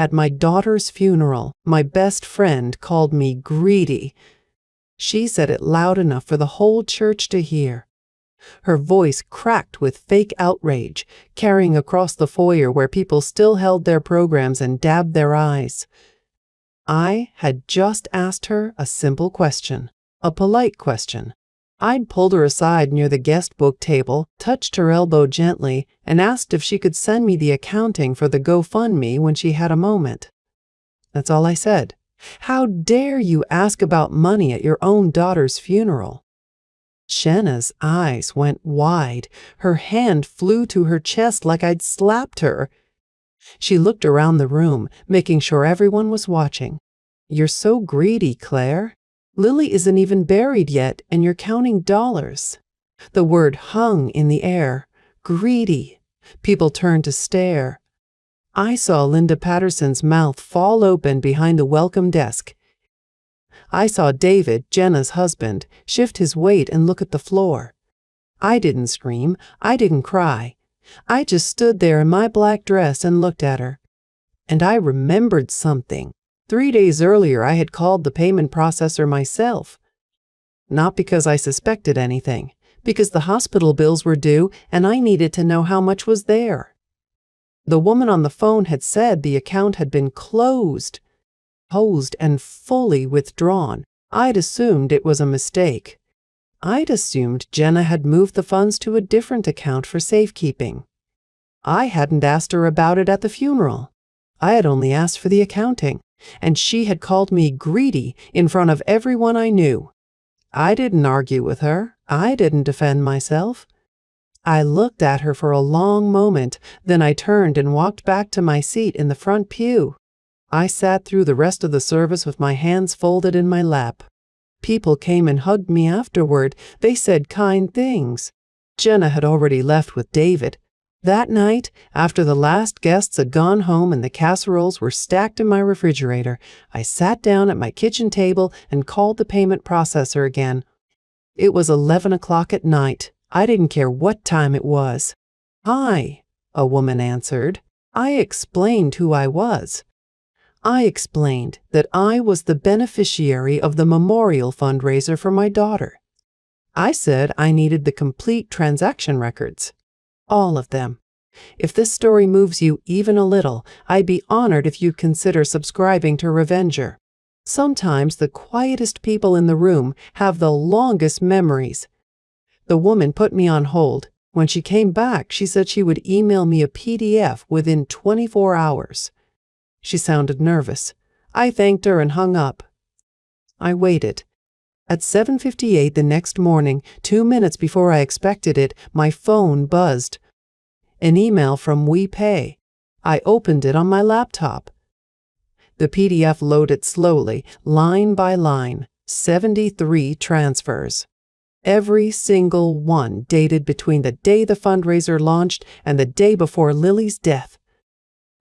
At my daughter's funeral, my best friend called me greedy. She said it loud enough for the whole church to hear. Her voice cracked with fake outrage, carrying across the foyer where people still held their programs and dabbed their eyes. I had just asked her a simple question, a polite question. I'd pulled her aside near the guest book table, touched her elbow gently, and asked if she could send me the accounting for the GoFundMe when she had a moment. That's all I said. How dare you ask about money at your own daughter's funeral? Jenna's eyes went wide. Her hand flew to her chest like I'd slapped her. She looked around the room, making sure everyone was watching. You're so greedy, Claire. Lily isn't even buried yet, and you're counting dollars. The word hung in the air. Greedy. People turned to stare. I saw Linda Patterson's mouth fall open behind the welcome desk. I saw David, Jenna's husband, shift his weight and look at the floor. I didn't scream. I didn't cry. I just stood there in my black dress and looked at her. And I remembered something. 3 days earlier, I had called the payment processor myself. Not because I suspected anything, because the hospital bills were due and I needed to know how much was there. The woman on the phone had said the account had been closed and fully withdrawn. I'd assumed it was a mistake. I'd assumed Jenna had moved the funds to a different account for safekeeping. I hadn't asked her about it at the funeral. I had only asked for the accounting, and she had called me greedy in front of everyone I knew. I didn't argue with her. I didn't defend myself. I looked at her for a long moment, then I turned and walked back to my seat in the front pew. I sat through the rest of the service with my hands folded in my lap. People came and hugged me afterward. They said kind things. Jenna had already left with David. That night, after the last guests had gone home and the casseroles were stacked in my refrigerator, I sat down at my kitchen table and called the payment processor again. It was 11 o'clock at night. I didn't care what time it was. "Hi," a woman answered. I explained who I was. I explained that I was the beneficiary of the memorial fundraiser for my daughter. I said I needed the complete transaction records. All of them. If this story moves you even a little, I'd be honored if you'd consider subscribing to Revenger. Sometimes the quietest people in the room have the longest memories. The woman put me on hold. When she came back, she said she would email me a PDF within 24 hours. She sounded nervous. I thanked her and hung up. I waited. At 7:58 the next morning, 2 minutes before I expected it, my phone buzzed. An email from WePay. I opened it on my laptop. The PDF loaded slowly, line by line, 73 transfers. Every single one dated between the day the fundraiser launched and the day before Lily's death.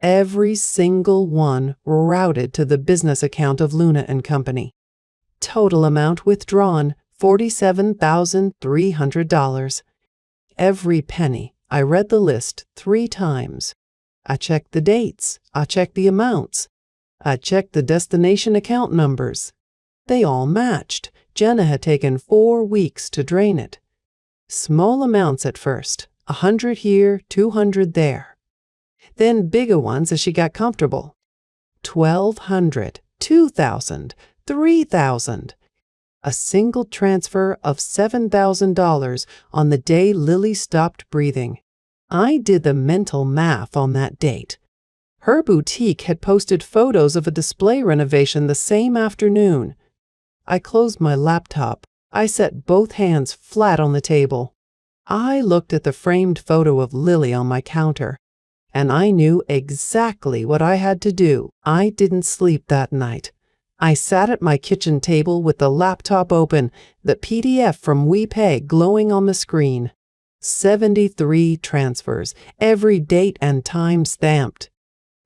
Every single one routed to the business account of Luna & Company. Total amount withdrawn, $47,300. Every penny. I read the list 3 times. I checked the dates. I checked the amounts. I checked the destination account numbers. They all matched. Jenna had taken 4 weeks to drain it. Small amounts at first, 100 here, 200 there. Then bigger ones as she got comfortable. 1,200, 2,000, 3,000. A single transfer of $7,000 on the day Lily stopped breathing. I did the mental math on that date. Her boutique had posted photos of a display renovation the same afternoon. I closed my laptop. I set both hands flat on the table. I looked at the framed photo of Lily on my counter, and I knew exactly what I had to do. I didn't sleep that night. I sat at my kitchen table with the laptop open, the PDF from WePay glowing on the screen. 73 transfers, every date and time stamped.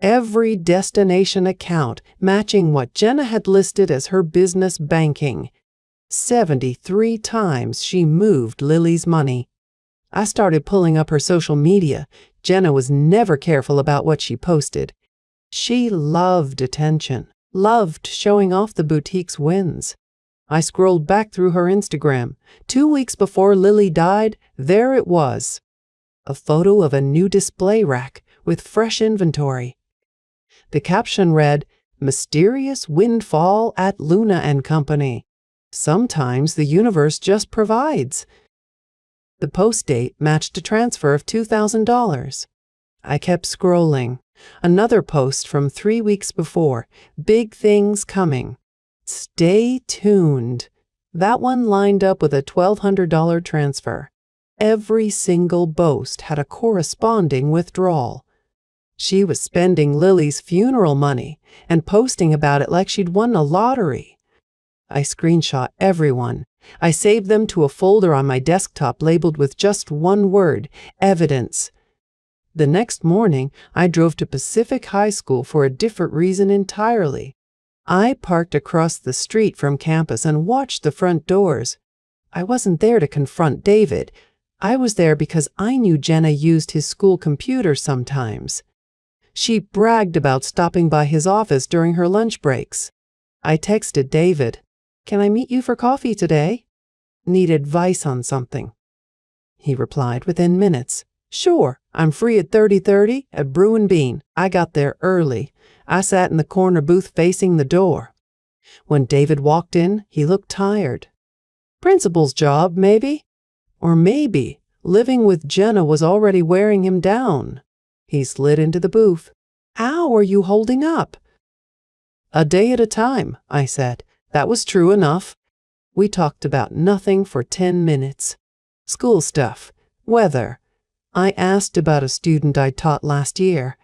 Every destination account matching what Jenna had listed as her business banking. 73 times she moved Lily's money. I started pulling up her social media. Jenna was never careful about what she posted. She loved attention, loved showing off the boutique's wins. I scrolled back through her Instagram. 2 weeks before Lily died, there it was. A photo of a new display rack with fresh inventory. The caption read, "Mysterious windfall at Luna and Company. Sometimes the universe just provides." The post date matched a transfer of $2,000. I kept scrolling. Another post from 3 weeks before. "Big things coming. Stay tuned." That one lined up with a $1,200 transfer. Every single boast had a corresponding withdrawal. She was spending Lily's funeral money and posting about it like she'd won a lottery. I screenshot everyone. I saved them to a folder on my desktop labeled with just one word: evidence. The next morning, I drove to Pacific High School for a different reason entirely. I parked across the street from campus and watched the front doors. I wasn't there to confront David. I was there because I knew Jenna used his school computer sometimes. She bragged about stopping by his office during her lunch breaks. I texted David, "Can I meet you for coffee today? Need advice on something." He replied within minutes, "Sure, I'm free at 30:30 at Brew and Bean. I got there early." I sat in the corner booth facing the door. When David walked in, he looked tired. Principal's job, maybe? Or maybe living with Jenna was already wearing him down. He slid into the booth. "How are you holding up?" "A day at a time," I said. That was true enough. We talked about nothing for 10 minutes. School stuff, weather. I asked about a student I taught last year.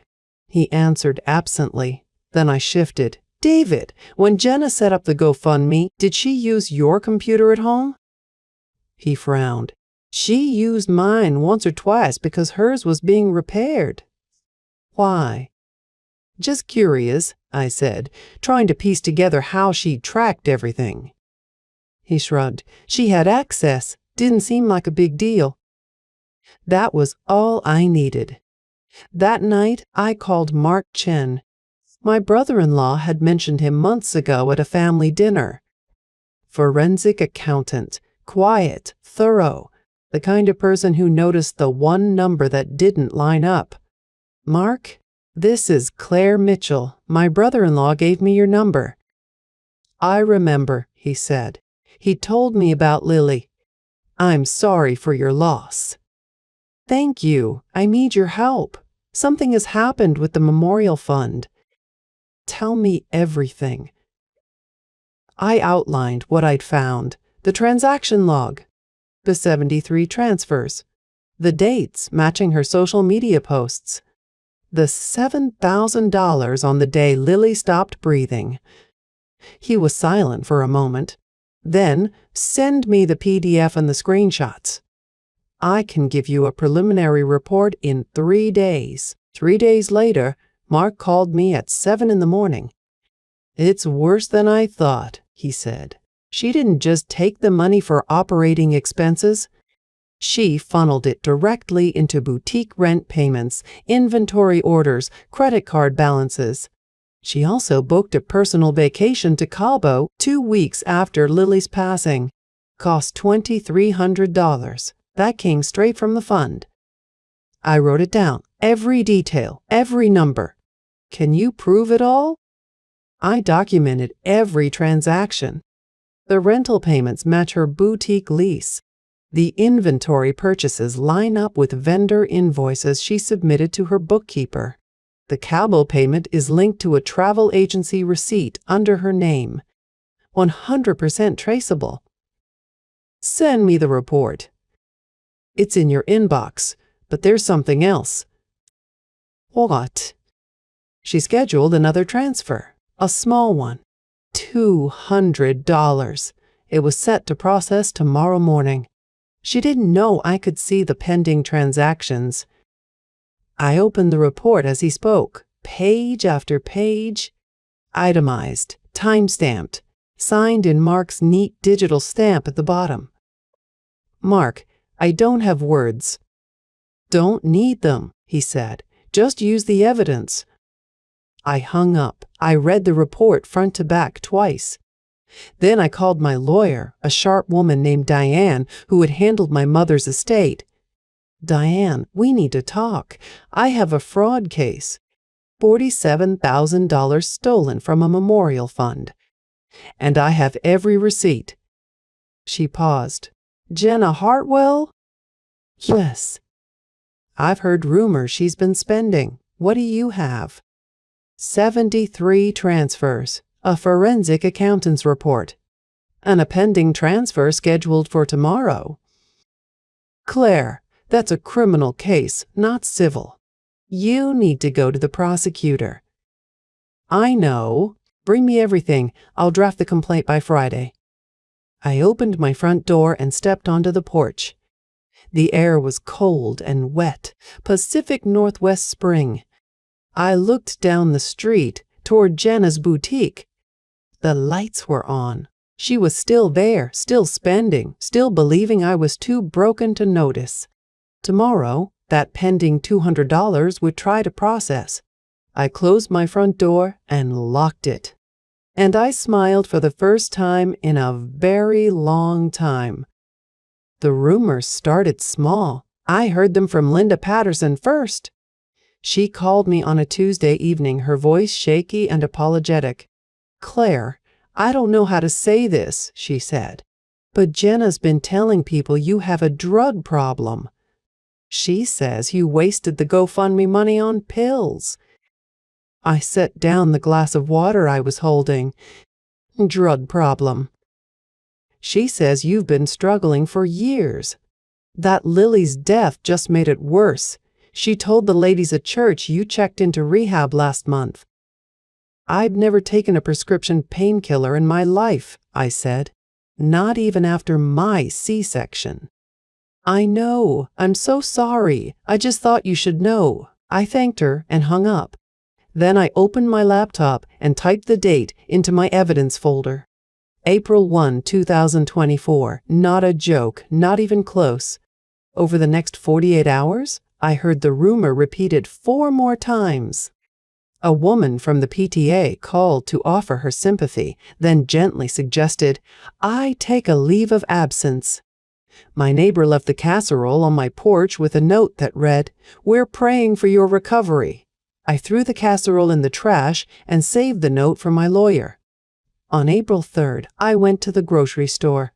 He answered absently. Then I shifted. "David, when Jenna set up the GoFundMe, did she use your computer at home?" He frowned. "She used mine once or twice because hers was being repaired." "Why?" "Just curious," I said, trying to piece together how she tracked everything. He shrugged. "She had access. Didn't seem like a big deal." That was all I needed. That night, I called Mark Chen. My brother-in-law had mentioned him months ago at a family dinner. Forensic accountant, quiet, thorough, the kind of person who noticed the one number that didn't line up. "Mark, this is Claire Mitchell. My brother-in-law gave me your number." "I remember," he said. "He told me about Lily. I'm sorry for your loss." "Thank you. I need your help. Something has happened with the memorial fund." "Tell me everything." I outlined what I'd found: the transaction log, the 73 transfers, the dates matching her social media posts, the $7,000 on the day Lily stopped breathing. He was silent for a moment. Then, "Send me the PDF and the screenshots. I can give you a preliminary report in 3 days. 3 days later, Mark called me at 7 in the morning. "It's worse than I thought," he said. "She didn't just take the money for operating expenses. She funneled it directly into boutique rent payments, inventory orders, credit card balances. She also booked a personal vacation to Cabo 2 weeks after Lily's passing. Cost $2,300. That came straight from the fund." I wrote it down, every detail, every number. "Can you prove it all?" I documented every transaction. The rental payments match her boutique lease. The inventory purchases line up with vendor invoices she submitted to her bookkeeper. The Cabo payment is linked to a travel agency receipt under her name. 100% traceable. "Send me the report." "It's in your inbox, but there's something else." "What?" She scheduled another transfer, a small one. $200. It was set to process tomorrow morning. She didn't know I could see the pending transactions. I opened the report as he spoke, page after page, itemized, time-stamped, signed in Mark's neat digital stamp at the bottom. "Mark, I don't have words." "Don't need them," he said. "Just use the evidence." I hung up. I read the report front to back twice. Then I called my lawyer, a sharp woman named Diane, who had handled my mother's estate. Diane, we need to talk. I have a fraud case. $47,000 stolen from a memorial fund. And I have every receipt. She paused. Jenna Hartwell? Yes. I've heard rumors she's been spending. What do you have? 73 transfers, a forensic accountant's report, and a pending transfer scheduled for tomorrow. Claire, that's a criminal case, not civil. You need to go to the prosecutor. I know. Bring me everything. I'll draft the complaint by Friday. I opened my front door and stepped onto the porch. The air was cold and wet, Pacific Northwest spring. I looked down the street toward Jenna's boutique. The lights were on. She was still there, still spending, still believing I was too broken to notice. Tomorrow, that pending $200 would try to process. I closed my front door and locked it. And I smiled for the first time in a very long time. The rumors started small. I heard them from Linda Patterson first. She called me on a Tuesday evening, her voice shaky and apologetic. Claire, I don't know how to say this, she said, but Jenna's been telling people you have a drug problem. She says you wasted the GoFundMe money on pills. I set down the glass of water I was holding. Drug problem. She says you've been struggling for years. That Lily's death just made it worse. She told the ladies at church you checked into rehab last month. I'd never taken a prescription painkiller in my life, I said. Not even after my C-section. I know. I'm so sorry. I just thought you should know. I thanked her and hung up. Then I opened my laptop and typed the date into my evidence folder. April 1, 2024. Not a joke, not even close. Over the next 48 hours, I heard the rumor repeated 4 more times. A woman from the PTA called to offer her sympathy, then gently suggested, I take a leave of absence. My neighbor left the casserole on my porch with a note that read, We're praying for your recovery. I threw the casserole in the trash and saved the note for my lawyer. On April 3rd, I went to the grocery store.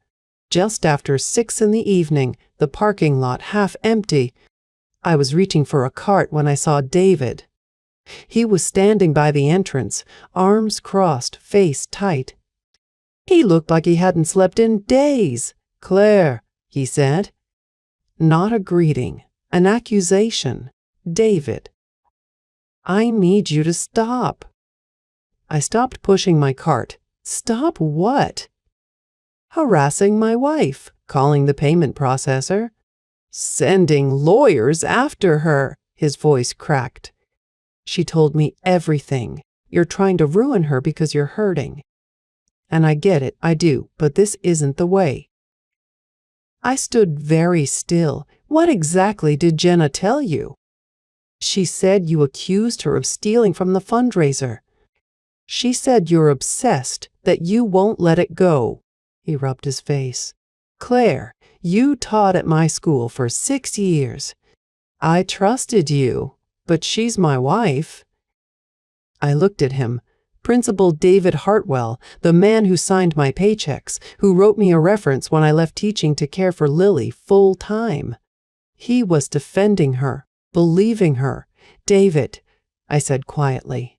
Just after 6 in the evening, the parking lot half empty. I was reaching for a cart when I saw David. He was standing by the entrance, arms crossed, face tight. He looked like he hadn't slept in days. Claire, he said. Not a greeting, an accusation. David. I need you to stop. I stopped pushing my cart. Stop what? Harassing my wife, calling the payment processor. Sending lawyers after her, his voice cracked. She told me everything. You're trying to ruin her because you're hurting. And I get it, I do, but this isn't the way. I stood very still. What exactly did Jenna tell you? She said you accused her of stealing from the fundraiser. She said you're obsessed, that you won't let it go. He rubbed his face. Claire, you taught at my school for 6 years. I trusted you, but she's my wife. I looked at him. Principal David Hartwell, the man who signed my paychecks, who wrote me a reference when I left teaching to care for Lily full time. He was defending her, believing her. David, I said quietly.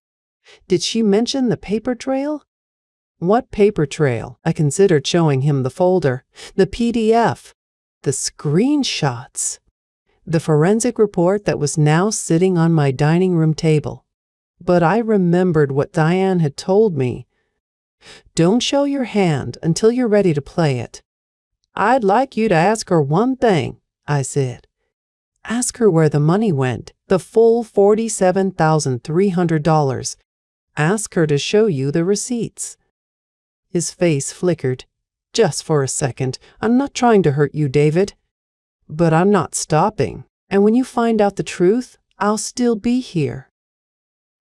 Did she mention the paper trail? What paper trail? I considered showing him the folder, the PDF, the screenshots, the forensic report that was now sitting on my dining room table. But I remembered what Diane had told me. Don't show your hand until you're ready to play it. I'd like you to ask her one thing, I said. Ask her where the money went, the full $47,300. Ask her to show you the receipts. His face flickered. Just for a second. I'm not trying to hurt you, David. But I'm not stopping. And when you find out the truth, I'll still be here.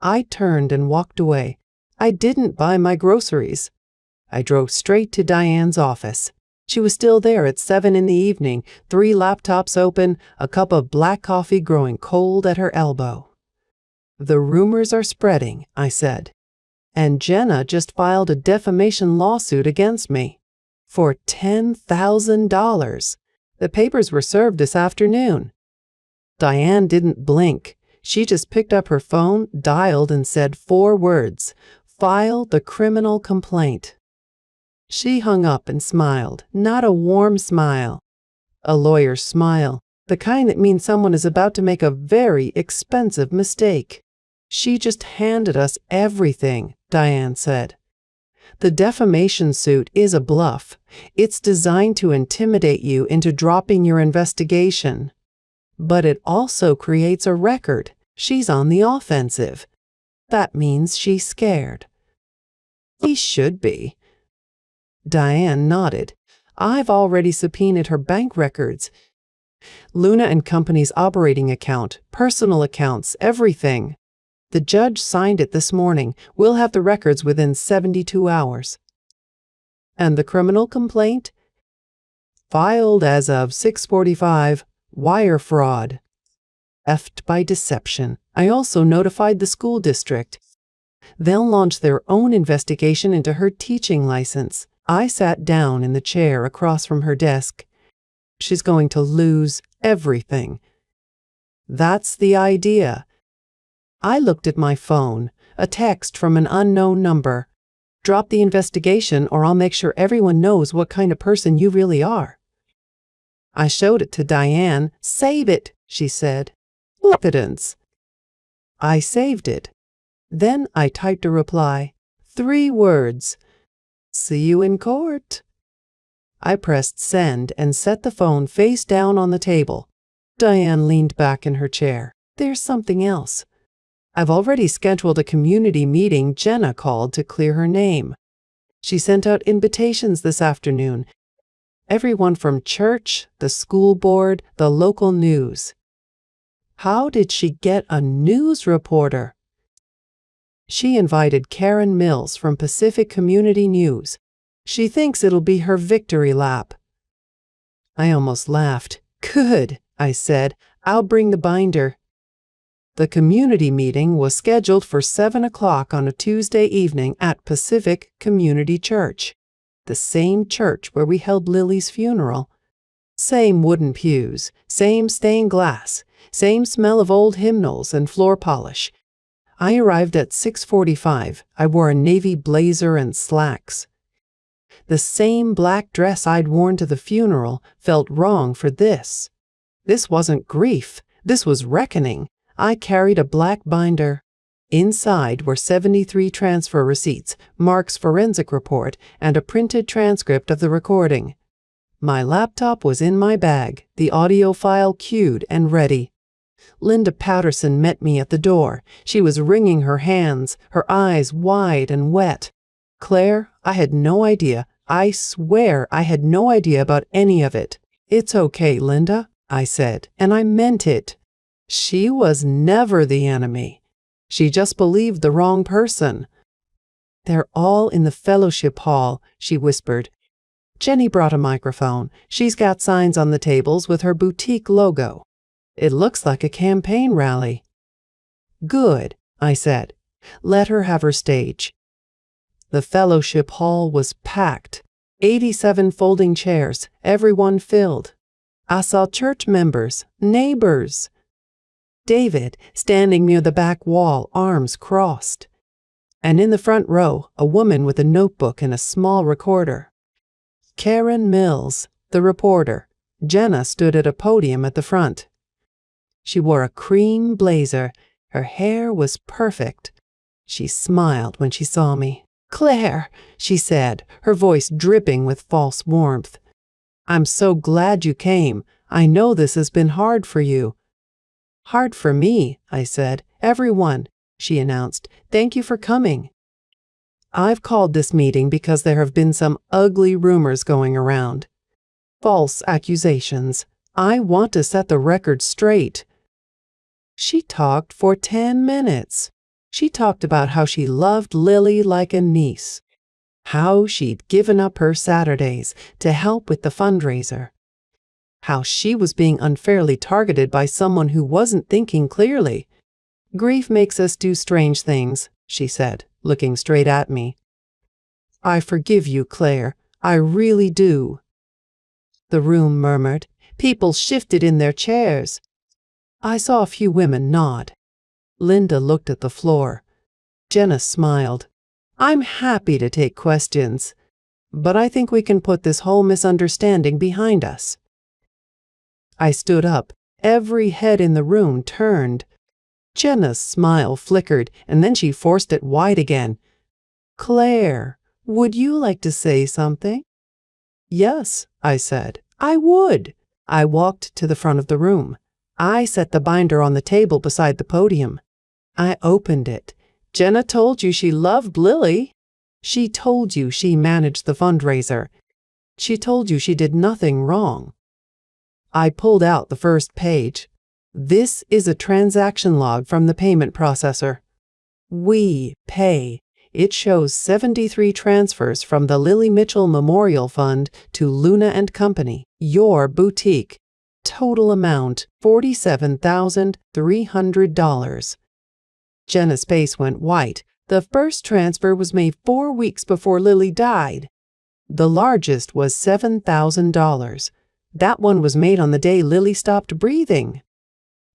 I turned and walked away. I didn't buy my groceries. I drove straight to Diane's office. She was still there at 7 in the evening, 3 laptops open, a cup of black coffee growing cold at her elbow. "The rumors are spreading," I said. "And Jenna just filed a defamation lawsuit against me for $10,000. The papers were served this afternoon." Diane didn't blink. She just picked up her phone, dialed, and said 4 words: "File the criminal complaint." She hung up and smiled, not a warm smile. A lawyer's smile, the kind that means someone is about to make a very expensive mistake. "She just handed us everything," Diane said. "The defamation suit is a bluff. It's designed to intimidate you into dropping your investigation. But it also creates a record. She's on the offensive. That means she's scared." "He should be." Diane nodded. "I've already subpoenaed her bank records. Luna and Company's operating account, personal accounts, everything. The judge signed it this morning. We'll have the records within 72 hours. "And the criminal complaint?" "Filed as of 6:45, wire fraud. Theft by deception. I also notified the school district. They'll launch their own investigation into her teaching license." I sat down in the chair across from her desk. "She's going to lose everything." "That's the idea." I looked at my phone, a text from an unknown number. "Drop the investigation or I'll make sure everyone knows what kind of person you really are." I showed it to Diane. "Save it," she said. "Evidence." I saved it. Then I typed a reply. 3 words. "See you in court." I pressed send and set the phone face down on the table. Diane leaned back in her chair. "There's something else. I've already scheduled a community meeting Jenna called to clear her name. She sent out invitations this afternoon. Everyone from church, the school board, the local news." "How did she get a news reporter?" "She invited Karen Mills from Pacific Community News. She thinks it'll be her victory lap." I almost laughed. "Good," I said. "I'll bring the binder." The community meeting was scheduled for 7 o'clock on a Tuesday evening at Pacific Community Church, the same church where we held Lily's funeral. Same wooden pews, same stained glass, same smell of old hymnals and floor polish. I arrived at 6:45. I wore a navy blazer and slacks. The same black dress I'd worn to the funeral felt wrong for this. This wasn't grief. This was reckoning. I carried a black binder. Inside were 73 transfer receipts, Mark's forensic report, and a printed transcript of the recording. My laptop was in my bag, the audio file queued and ready. Linda Patterson met me at the door. She was wringing her hands, her eyes wide and wet. "Claire, I had no idea. I swear I had no idea about any of it." "It's okay, Linda," I said, and I meant it. She was never the enemy. She just believed the wrong person. "They're all in the fellowship hall," she whispered. "Jenny brought a microphone. She's got signs on the tables with her boutique logo. It looks like a campaign rally." "Good," I said. "Let her have her stage." The fellowship hall was packed. 87 folding chairs, everyone filled. I saw church members, neighbors. David, standing near the back wall, arms crossed. And in the front row, a woman with a notebook and a small recorder. Karen Mills, the reporter. Jenna stood at a podium at the front. She wore a cream blazer. Her hair was perfect. She smiled when she saw me. "Claire," she said, her voice dripping with false warmth. "I'm so glad you came. I know this has been hard for you." "Hard for me," I said. "Everyone," she announced. "Thank you for coming. I've called this meeting because there have been some ugly rumors going around. False accusations. I want to set the record straight." She talked for 10 minutes. She talked about how she loved Lily like a niece, how she'd given up her Saturdays to help with the fundraiser, how she was being unfairly targeted by someone who wasn't thinking clearly. "Grief makes us do strange things," she said, looking straight at me. "I forgive you, Claire. I really do." The room murmured. People shifted in their chairs. I saw a few women nod. Linda looked at the floor. Jenna smiled. "I'm happy to take questions, but I think we can put this whole misunderstanding behind us." I stood up. Every head in the room turned. Jenna's smile flickered, and then she forced it wide again. "Claire, would you like to say something?" "Yes," I said. "I would." I walked to the front of the room. I set the binder on the table beside the podium. I opened it. "Jenna told you she loved Lily. She told you she managed the fundraiser. She told you she did nothing wrong." I pulled out the first page. This is a transaction log from the payment processor. We pay. It shows 73 transfers from the Lily Mitchell Memorial Fund to Luna and Company, your boutique. Total amount, $47,300. Jenna's face went white. The first transfer was made 4 weeks before Lily died. The largest was $7,000. That one was made on the day Lily stopped breathing.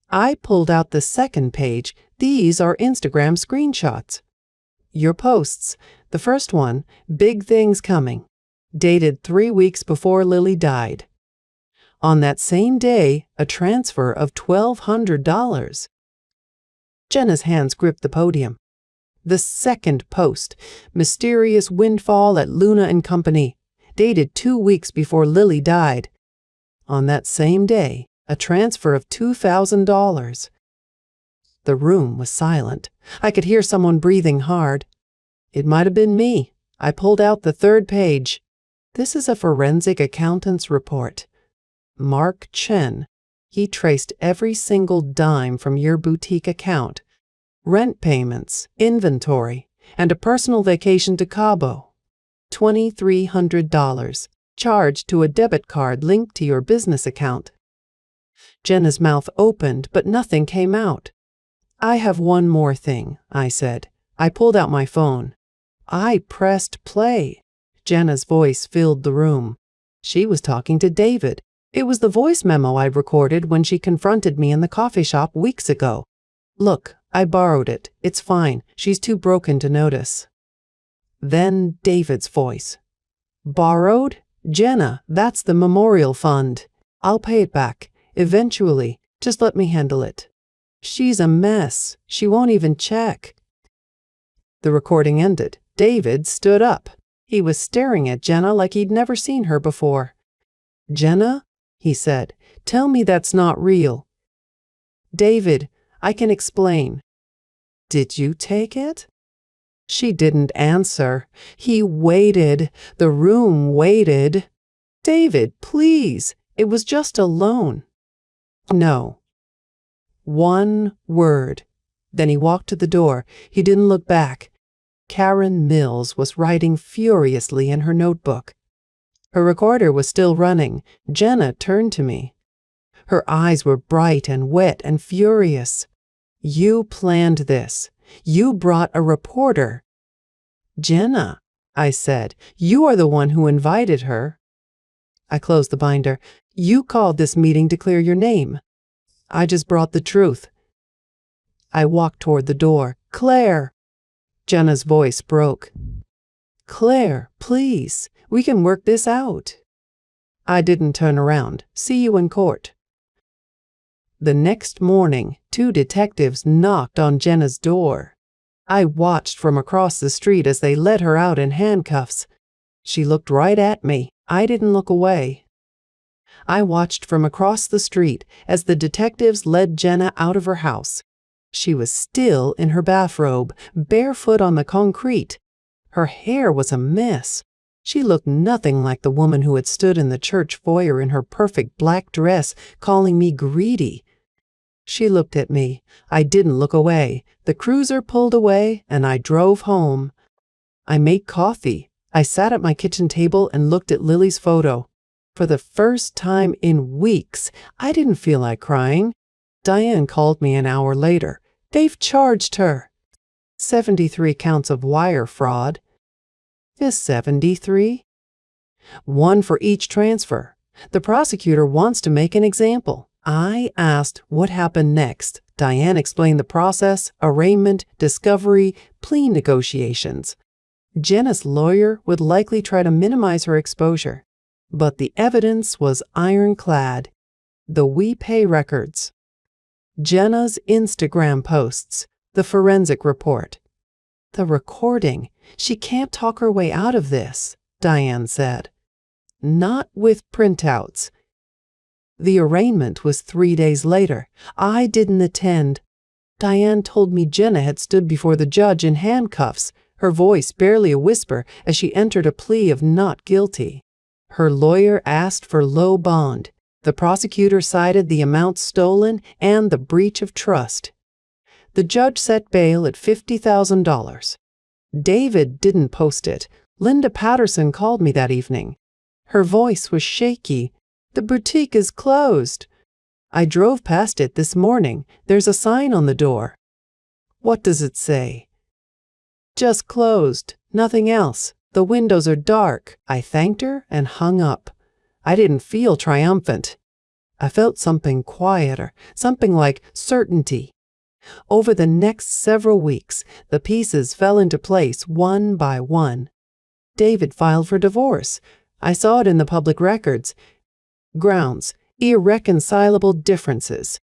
I pulled out the second page. These are Instagram screenshots. Your posts. The first one, "Big Things Coming," dated 3 weeks before Lily died. On that same day, a transfer of $1,200. Jenna's hands gripped the podium. The second post, "Mysterious Windfall at Luna and Company," dated 2 weeks before Lily died. On that same day, a transfer of $2,000. The room was silent. I could hear someone breathing hard. It might have been me. I pulled out the third page. This is a forensic accountant's report. Mark Chen. He traced every single dime from your boutique account. Rent payments, inventory, and a personal vacation to Cabo. $2,300. Charged to a debit card linked to your business account. Jenna's mouth opened, but nothing came out. "I have one more thing," I said. I pulled out my phone. I pressed play. Jenna's voice filled the room. She was talking to David. It was the voice memo I'd recorded when she confronted me in the coffee shop weeks ago. "Look, I borrowed it. It's fine. She's too broken to notice." Then David's voice. "Borrowed? Jenna, that's the memorial fund. I'll pay it back. Eventually. Just let me handle it. She's a mess. She won't even check." The recording ended. David stood up. He was staring at Jenna like he'd never seen her before. "Jenna," he said, "tell me that's not real." "David, I can explain." "Did you take it?" She didn't answer. He waited. The room waited. "David, please. It was just a loan." "No." One word. Then he walked to the door. He didn't look back. Karen Mills was writing furiously in her notebook. Her recorder was still running. Jenna turned to me. Her eyes were bright and wet and furious. "You planned this. You brought a reporter." "Jenna," I said, "you are the one who invited her." I closed the binder. "You called this meeting to clear your name." "I just brought the truth." I walked toward the door. "Claire!" Jenna's voice broke. "Claire, please, we can work this out." I didn't turn around. "See you in court." The next morning, 2 detectives knocked on Jenna's door. I watched from across the street as they led her out in handcuffs. She looked right at me. I didn't look away. I watched from across the street as the detectives led Jenna out of her house. She was still in her bathrobe, barefoot on the concrete. Her hair was a mess. She looked nothing like the woman who had stood in the church foyer in her perfect black dress, calling me greedy. She looked at me. I didn't look away. The cruiser pulled away, and I drove home. I made coffee. I sat at my kitchen table and looked at Lily's photo. For the first time in weeks, I didn't feel like crying. Diane called me an hour later. They've charged her. 73 counts of wire fraud. Is 73? One for each transfer. The prosecutor wants to make an example. I asked what happened next. Diane explained the process: arraignment, discovery, plea negotiations. Jenna's lawyer would likely try to minimize her exposure, but the evidence was ironclad. The We Pay records, Jenna's Instagram posts, the forensic report. The recording. She can't talk her way out of this, Diane said. Not with printouts. The arraignment was 3 days later. I didn't attend. Diane told me Jenna had stood before the judge in handcuffs, her voice barely a whisper as she entered a plea of not guilty. Her lawyer asked for low bond. The prosecutor cited the amount stolen and the breach of trust. The judge set bail at $50,000. David didn't post it. Linda Patterson called me that evening. Her voice was shaky. The boutique is closed. I drove past it this morning. There's a sign on the door. What does it say? Just closed. Nothing else. The windows are dark. I thanked her and hung up. I didn't feel triumphant. I felt something quieter, something like certainty. Over the next several weeks, the pieces fell into place one by one. David filed for divorce. I saw it in the public records. Grounds: irreconcilable differences.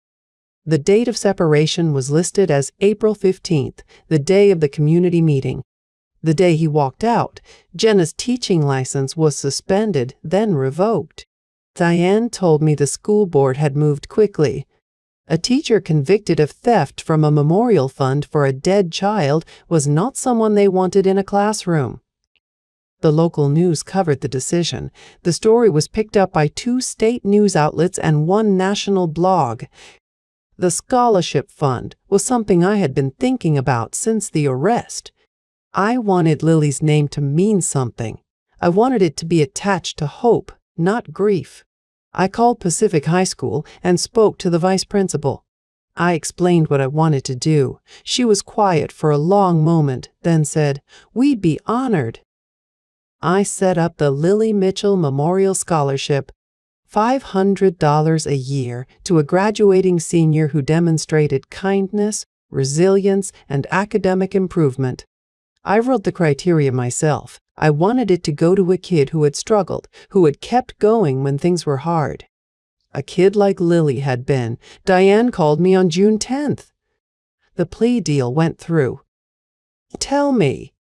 The date of separation was listed as April 15th, the day of the community meeting. The day he walked out, Jenna's teaching license was suspended, then revoked. Diane told me the school board had moved quickly. A teacher convicted of theft from a memorial fund for a dead child was not someone they wanted in a classroom. The local news covered the decision. The story was picked up by 2 state news outlets and 1 national blog. The scholarship fund was something I had been thinking about since the arrest. I wanted Lily's name to mean something. I wanted it to be attached to hope, not grief. I called Pacific High School and spoke to the vice principal. I explained what I wanted to do. She was quiet for a long moment, then said, "We'd be honored." I set up the Lily Mitchell Memorial Scholarship, $500 a year to a graduating senior who demonstrated kindness, resilience, and academic improvement. I wrote the criteria myself. I wanted it to go to a kid who had struggled, who had kept going when things were hard. A kid like Lily had been. Diane called me on June 10th. The plea deal went through. Tell me.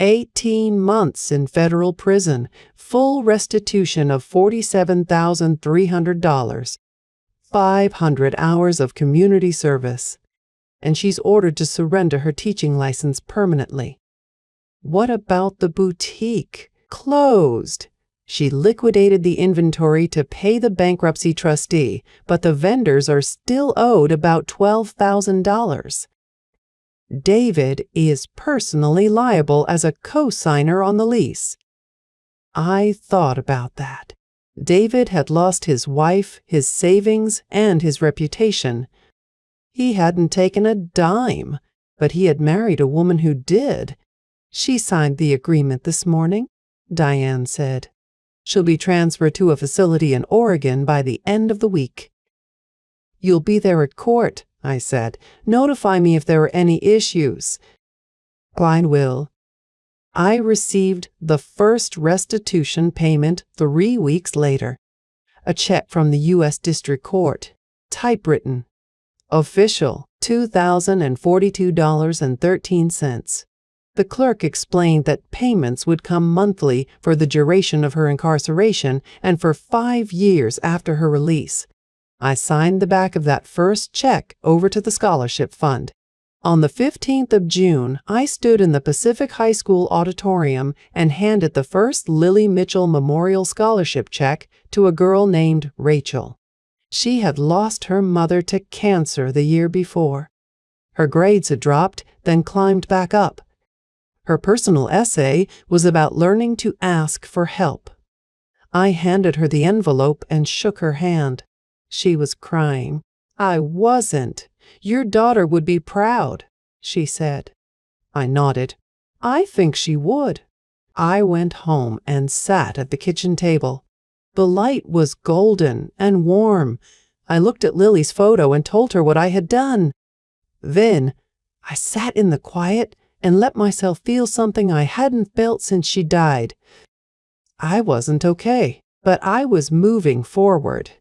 18 months in federal prison, full restitution of $47,300, 500 hours of community service, and she's ordered to surrender her teaching license permanently. What about the boutique? Closed. She liquidated the inventory to pay the bankruptcy trustee, but the vendors are still owed about $12,000. David is personally liable as a co-signer on the lease. I thought about that. David had lost his wife, his savings, and his reputation. He hadn't taken a dime, but he had married a woman who did. She signed the agreement this morning, Diane said. She'll be transferred to a facility in Oregon by the end of the week. You'll be there at court, I said. Notify me if there are any issues. I will. I received the first restitution payment 3 weeks later. A check from the U.S. District Court, typewritten. Official, $2,042.13. The clerk explained that payments would come monthly for the duration of her incarceration and for 5 years after her release. I signed the back of that first check over to the scholarship fund. On the 15th of June, I stood in the Pacific High School auditorium and handed the first Lily Mitchell Memorial Scholarship check to a girl named Rachel. She had lost her mother to cancer the year before. Her grades had dropped, then climbed back up. Her personal essay was about learning to ask for help. I handed her the envelope and shook her hand. She was crying. "I wasn't. Your daughter would be proud," she said. I nodded. "I think she would." I went home and sat at the kitchen table. The light was golden and warm. I looked at Lily's photo and told her what I had done. Then I sat in the quiet and let myself feel something I hadn't felt since she died. I wasn't okay, but I was moving forward.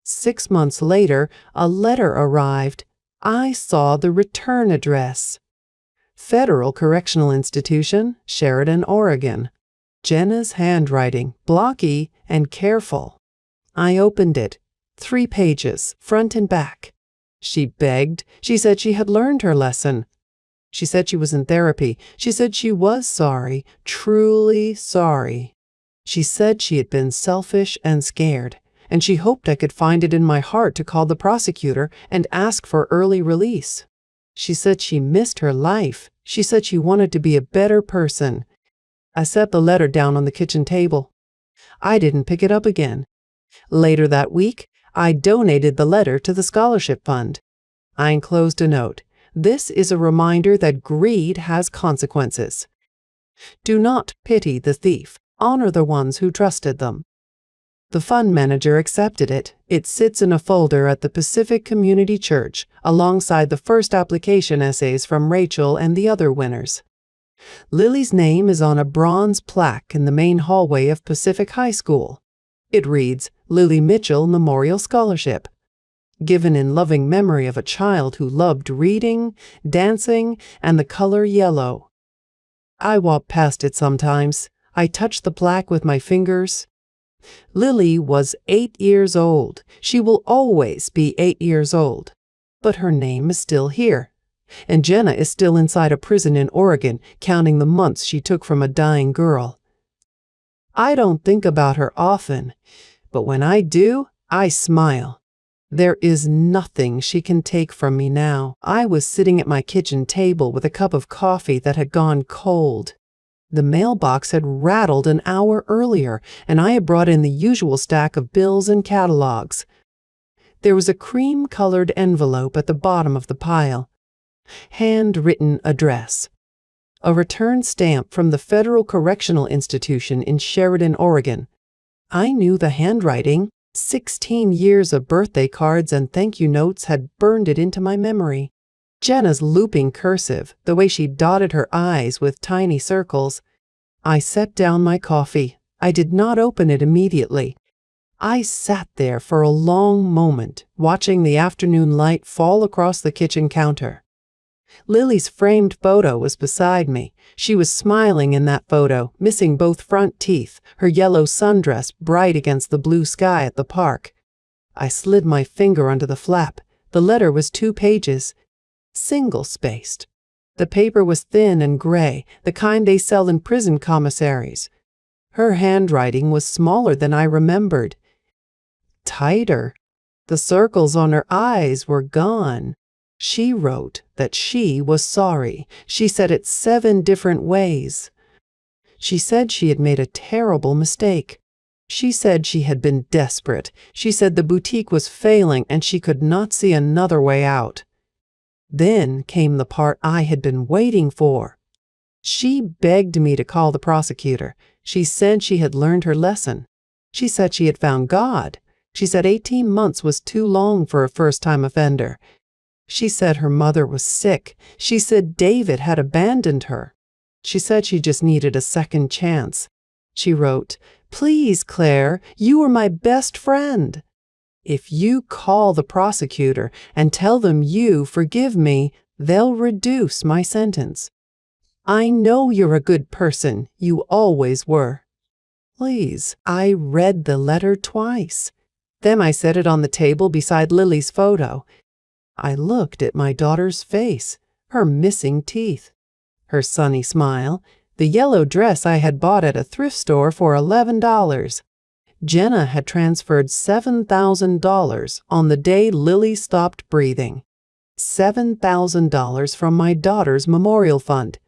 6 months later, a letter arrived. I saw the return address. Federal Correctional Institution, Sheridan, Oregon. Jenna's handwriting, blocky and careful. I opened it. 3 pages, front and back. She begged. She said she had learned her lesson. She said she was in therapy. She said she was sorry, truly sorry. She said she had been selfish and scared, and she hoped I could find it in my heart to call the prosecutor and ask for early release. She said she missed her life. She said she wanted to be a better person. I set the letter down on the kitchen table. I didn't pick it up again. Later that week, I donated the letter to the scholarship fund. I enclosed a note. This is a reminder that greed has consequences. Do not pity the thief. Honor the ones who trusted them. The fund manager accepted it. It sits in a folder at the Pacific Community Church, alongside the first application essays from Rachel and the other winners. Lily's name is on a bronze plaque in the main hallway of Pacific High School. It reads, Lily Mitchell Memorial Scholarship, given in loving memory of a child who loved reading, dancing, and the color yellow. I walk past it sometimes. I touch the plaque with my fingers. Lily was 8 years old. She will always be 8 years old. But her name is still here. And Jenna is still inside a prison in Oregon, counting the months she took from a dying girl. I don't think about her often, but when I do, I smile. There is nothing she can take from me now. I was sitting at my kitchen table with a cup of coffee that had gone cold. The mailbox had rattled an hour earlier, and I had brought in the usual stack of bills and catalogs. There was a cream-colored envelope at the bottom of the pile. Handwritten address. A return stamp from the Federal Correctional Institution in Sheridan, Oregon. I knew the handwriting. 16 years of birthday cards and thank you notes had burned it into my memory. Jenna's looping cursive, the way she dotted her I's with tiny circles. I set down my coffee. I did not open it immediately. I sat there for a long moment, watching the afternoon light fall across the kitchen counter. Lily's framed photo was beside me. She was smiling in that photo, missing both front teeth, her yellow sundress bright against the blue sky at the park. I slid my finger under the flap. The letter was 2 pages, single-spaced. The paper was thin and gray, the kind they sell in prison commissaries. Her handwriting was smaller than I remembered. Tighter. The circles on her eyes were gone. She wrote that she was sorry. She said it 7 different ways. She said she had made a terrible mistake. She said she had been desperate. She said the boutique was failing and she could not see another way out. Then came the part I had been waiting for. She begged me to call the prosecutor. She said she had learned her lesson. She said she had found God. She said 18 months was too long for a first-time offender. She said her mother was sick. She said David had abandoned her. She said she just needed a second chance. She wrote, "Please, Claire, you are my best friend. If you call the prosecutor and tell them you forgive me, they'll reduce my sentence. I know you're a good person. You always were. Please." I read the letter twice. Then I set it on the table beside Lily's photo. I looked at my daughter's face, her missing teeth, her sunny smile, the yellow dress I had bought at a thrift store for $11. Jenna had transferred $7,000 on the day Lily stopped breathing. $7,000 from my daughter's memorial fund.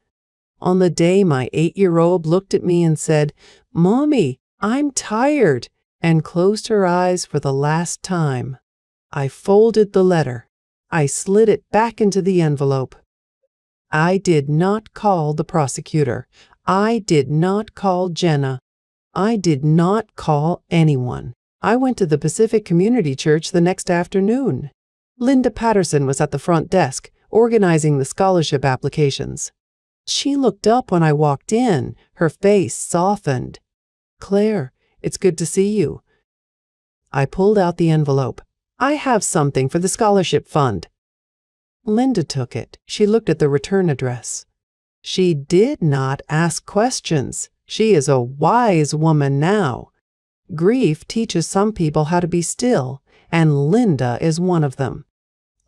On the day my 8-year-old looked at me and said, "Mommy, I'm tired," and closed her eyes for the last time, I folded the letter. I slid it back into the envelope. I did not call the prosecutor. I did not call Jenna. I did not call anyone. I went to the Pacific Community Church the next afternoon. Linda Patterson was at the front desk, organizing the scholarship applications. She looked up when I walked in, her face softened. "Claire, it's good to see you." I pulled out the envelope. "I have something for the scholarship fund." Linda took it. She looked at the return address. She did not ask questions. She is a wise woman now. Grief teaches some people how to be still, and Linda is one of them.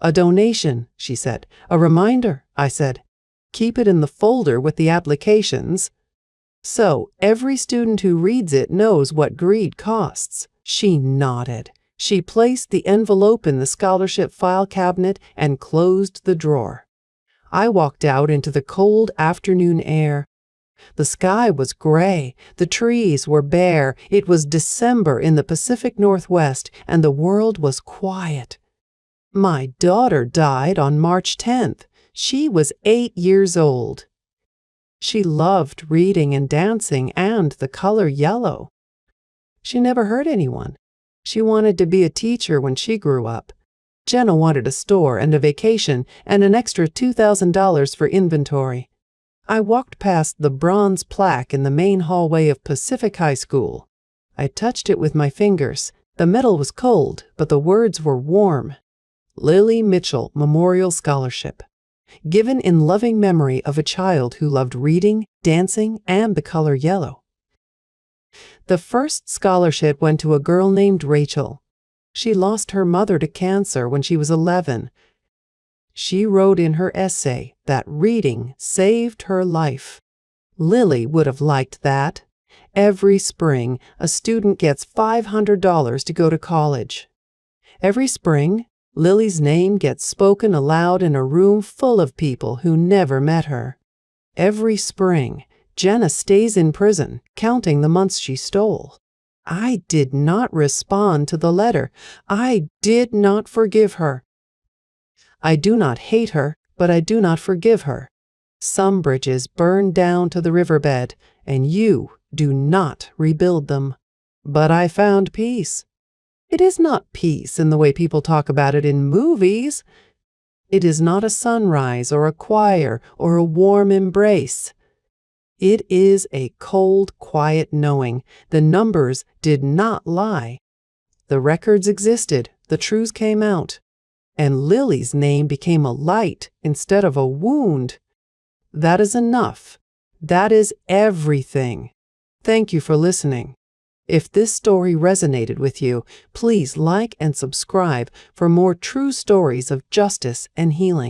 "A donation," she said. "A reminder," I said. "Keep it in the folder with the applications, so every student who reads it knows what greed costs." She nodded. She placed the envelope in the scholarship file cabinet and closed the drawer. I walked out into the cold afternoon air. The sky was gray, the trees were bare, it was December in the Pacific Northwest, and the world was quiet. My daughter died on March 10th. She was 8 years old. She loved reading and dancing and the color yellow. She never hurt anyone. She wanted to be a teacher when she grew up. Jenna wanted a store and a vacation and an extra $2,000 for inventory. I walked past the bronze plaque in the main hallway of Pacific High School. I touched it with my fingers. The metal was cold, but the words were warm. Lily Mitchell Memorial Scholarship. Given in loving memory of a child who loved reading, dancing, and the color yellow. The first scholarship went to a girl named Rachel. She lost her mother to cancer when she was 11. She wrote in her essay that reading saved her life. Lily would have liked that. Every spring, a student gets $500 to go to college. Every spring, Lily's name gets spoken aloud in a room full of people who never met her. Every spring, Jenna stays in prison, counting the months she stole. I did not respond to the letter. I did not forgive her. I do not hate her, but I do not forgive her. Some bridges burn down to the riverbed, and you do not rebuild them. But I found peace. It is not peace in the way people talk about it in movies. It is not a sunrise or a choir or a warm embrace. It is a cold, quiet knowing. The numbers did not lie. The records existed, the truths came out. And Lily's name became a light instead of a wound. That is enough. That is everything. Thank you for listening. If this story resonated with you, please like and subscribe for more true stories of justice and healing.